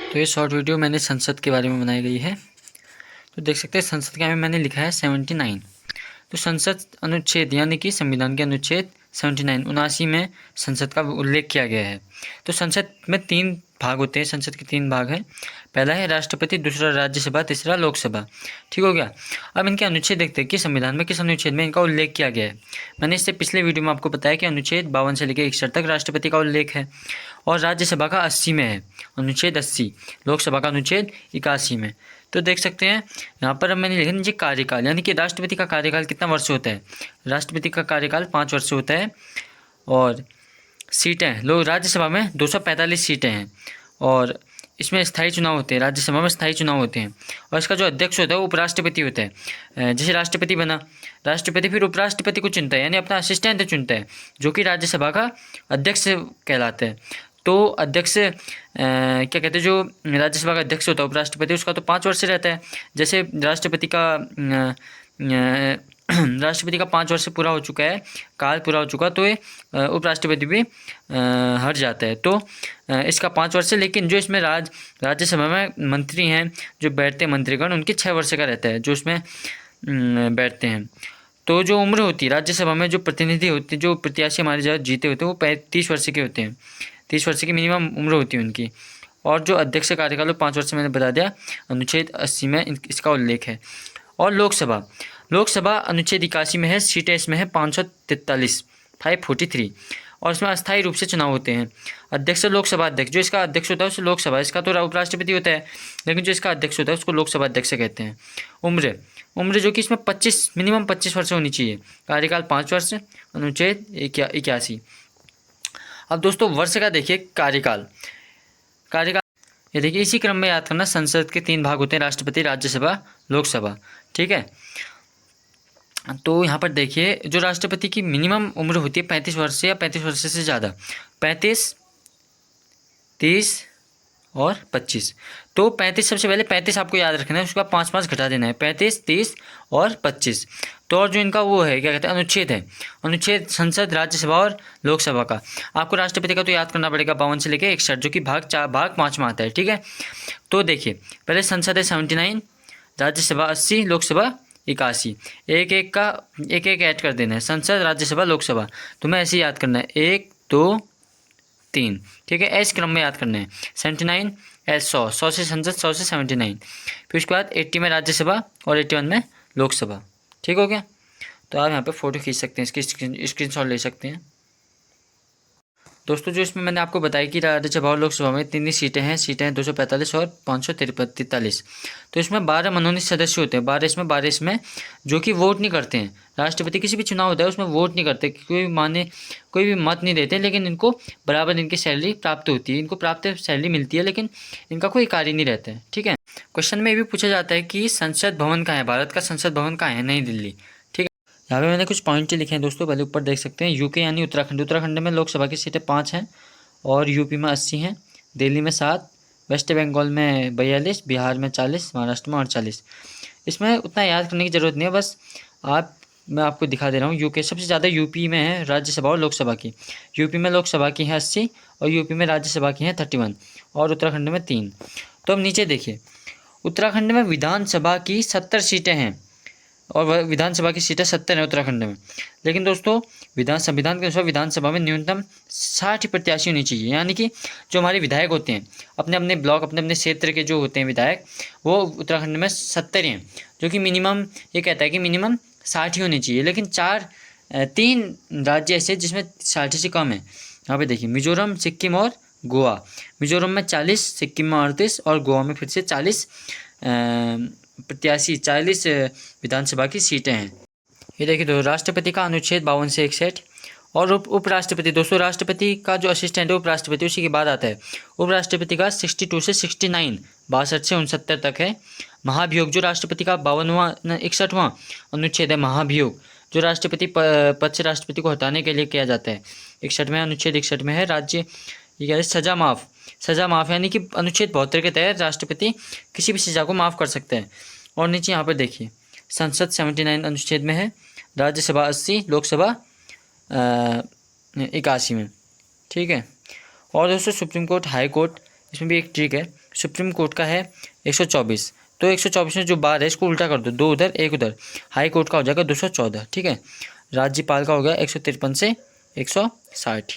तो ये short video मैंने संसद के बारे में बनाई गई है। तो देख सकते हैं संसद के बारे में मैंने लिखा है 79। तो संसद अनुच्छेद यानी कि संविधान के अनुच्छेद 79 79 में संसद का उल्लेख किया गया है। तो संसद में 3 भाग होते हैं। संसद के 3 भाग हैं। पहला है राष्ट्रपति, दूसरा राज्यसभा, तीसरा लोकसभा। ठीक हो गया। अब इनके अनुच्छेद देखते हैं कि संविधान में किस अनुच्छेद में इनका उल्लेख किया गया है। मैंने इससे पिछले वीडियो में आपको बताया कि अनुच्छेद 52 से लेकर 61 तक राष्ट्रपति का उल्लेख है और राज्यसभा का 80 में है, अनुच्छेद 80। लोकसभा का अनुच्छेद 81 में। तो देख सकते हैं यहाँ पर मैंने लिखा नीचे कार्यकाल, यानी कि राष्ट्रपति का कार्यकाल कितना वर्ष होता है। राष्ट्रपति का कार्यकाल 5 वर्ष होता है और सीटें लोग राज्यसभा में 245 सीटें हैं और इसमें स्थायी चुनाव होते हैं। राज्यसभा में स्थायी चुनाव होते हैं और इसका जो अध्यक्ष होता है वो उपराष्ट्रपति होता है। जैसे राष्ट्रपति बना, राष्ट्रपति फिर उपराष्ट्रपति को चुनता है, यानी अपना असिस्टेंट चुनता है, जो कि राज्यसभा का अध्यक्ष कहलाता है। तो अध्यक्ष क्या कहते हैं, जो राज्यसभा का अध्यक्ष होता है उपराष्ट्रपति, उसका तो 5 वर्ष रहता है। जैसे राष्ट्रपति का 5 वर्ष पूरा हो चुका है, काल पूरा हो चुका, तो ये उपराष्ट्रपति भी हट जाता है। तो इसका 5 वर्ष है। लेकिन जो इसमें राज्यसभा में मंत्री हैं, जो बैठते हैं मंत्रीगण, उनके 6 वर्ष का रहता है जो उसमें बैठते हैं। तो जो उम्र होती है राज्यसभा में, जो प्रतिनिधि होते हैं, जो प्रत्याशी हमारे जहाँ जीते होते हैं, वो 30 वर्ष के होते हैं। 30 वर्ष की मिनिमम उम्र होती है उनकी। और जो अध्यक्ष कार्यकाल 5 वर्ष मैंने बता दिया, अनुच्छेद 80 में इसका उल्लेख है। और लोकसभा अनुच्छेद 81 में है, सीटें इसमें है 543 543 और इसमें अस्थायी रूप से चुनाव होते हैं। अध्यक्ष लोकसभा अध्यक्ष, जो इसका अध्यक्ष होता है उसे लोकसभा, इसका तो उपराष्ट्रपति होता है, लेकिन जो इसका अध्यक्ष होता है उसको लोकसभा अध्यक्ष कहते हैं। उम्र जो कि इसमें 25 मिनिमम 25 वर्ष होनी चाहिए। कार्यकाल 5 वर्ष, अनुच्छेद 81। अब दोस्तों वर्ष का देखिए कार्यकाल ये देखिए, इसी क्रम में याद करना। संसद के 3 भाग होते हैं, राष्ट्रपति, राज्यसभा, लोकसभा। ठीक है। तो यहाँ पर देखिए, जो राष्ट्रपति की मिनिमम उम्र होती है 35 वर्ष या 35 वर्ष से ज़्यादा, 35, 30 और 25। तो 35 सबसे पहले 35 आपको याद रखना है, उसके बाद 5 घटा देना है, 35, 30 और 25। तो और जो इनका वो है क्या कहते हैं, अनुच्छेद है, अनुच्छेद संसद, राज्यसभा और लोकसभा का। आपको राष्ट्रपति का तो याद करना पड़ेगा 52 से लेकर 61, जो कि भाग 5 में आता है। ठीक है। तो देखिए पहले संसद है 79, राज्यसभा 80, लोकसभा 81। एक एक ऐड कर देना है, संसद, राज्यसभा, लोकसभा। तो मैं ऐसे याद करना है 1 2 3। ठीक है। इस क्रम में याद करना है। 79 100 से संसद, 100 से 79, फिर उसके बाद 80 में राज्यसभा और 81 में लोकसभा। ठीक हो गया। तो आप यहाँ पे फ़ोटो खींच सकते हैं, इसकी स्क्रीनशॉट ले सकते हैं। दोस्तों जो इसमें मैंने आपको बताया कि राज्यसभा और लोकसभा में 3 सीटें हैं 245 और 543। तो इसमें 12 मनोनीत सदस्य होते हैं, 12 इसमें जो कि वोट नहीं करते हैं। राष्ट्रपति किसी भी चुनाव होता है उसमें वोट नहीं करते, कोई भी मत नहीं देते, लेकिन इनको बराबर इनकी सैलरी प्राप्त होती है, इनको प्राप्त सैलरी मिलती है, लेकिन इनका कोई कार्य नहीं रहता है। ठीक है। क्वेश्चन में ये भी पूछा जाता है कि संसद भवन कहाँ है, भारत का संसद भवन कहाँ है, नई दिल्ली। यहाँ पे मैंने कुछ पॉइंट लिखे हैं दोस्तों, पहले ऊपर देख सकते हैं। यूके यानी उत्तराखंड में लोकसभा की सीटें 5 हैं और यूपी में 80 हैं, दिल्ली में 7, वेस्ट बंगाल में 42, बिहार में 40, महाराष्ट्र में 48। इसमें उतना याद करने की ज़रूरत नहीं है, बस मैं आपको दिखा दे रहा हूँ। यूके सबसे ज़्यादा यूपी में है राज्यसभा और लोकसभा की। यूपी में लोकसभा की है 80 और यूपी में राज्यसभा की है 31 और उत्तराखंड में 3। तो अब नीचे देखिए, उत्तराखंड में विधानसभा की 70 सीटें हैं और विधानसभा की सीटें 70 हैं उत्तराखंड में। लेकिन दोस्तों संविधान के अनुसार विधानसभा में न्यूनतम 60 प्रत्याशी होनी चाहिए, यानी कि जो हमारे विधायक होते हैं अपने अपने ब्लॉक, अपने अपने क्षेत्र के जो होते हैं विधायक, वो उत्तराखंड में 70 हैं, जो कि मिनिमम ये कहता है कि मिनिमम 60 ही होनी चाहिए। लेकिन 3 राज्य ऐसे जिसमें 60 से कम है। यहाँ पे देखिए, मिजोरम, सिक्किम और गोवा। मिजोरम में 40, सिक्किम में 38 और गोवा में फिर से 40 प्रत्याशी, 40 विधानसभा की सीटें हैं। ये देखिए दोस्तों, राष्ट्रपति का अनुच्छेद 52 से 61 और उपराष्ट्रपति। दोस्तों राष्ट्रपति का जो असिस्टेंट है उपराष्ट्रपति, उसी के बाद आता है उपराष्ट्रपति का 62 से 69, 62 से 69 तक है। महाभियोग, जो राष्ट्रपति का 61वां अनुच्छेद है, महाभियोग, जो राष्ट्रपति पद से राष्ट्रपति को हटाने के लिए किया जाता है। 61वें अनुच्छेद 61 में है। राज्य ये कहते हैं सज़ा माफ़, यानी कि अनुच्छेद 72 के तहत राष्ट्रपति किसी भी सज़ा को माफ़ कर सकते हैं। और नीचे यहाँ पर देखिए, संसद 79 अनुच्छेद में है, राज्यसभा 80, लोकसभा 81 में। ठीक है। और दोस्तों सुप्रीम कोर्ट, हाई कोर्ट, इसमें भी एक ट्रिक है। सुप्रीम कोर्ट का है 124। तो 124 में जो बार है इसको उल्टा कर दो, 2 उधर 1 उधर, हाई कोर्ट का हो जाएगा 214। ठीक है, राज्यपाल का हो गया 153 से 160।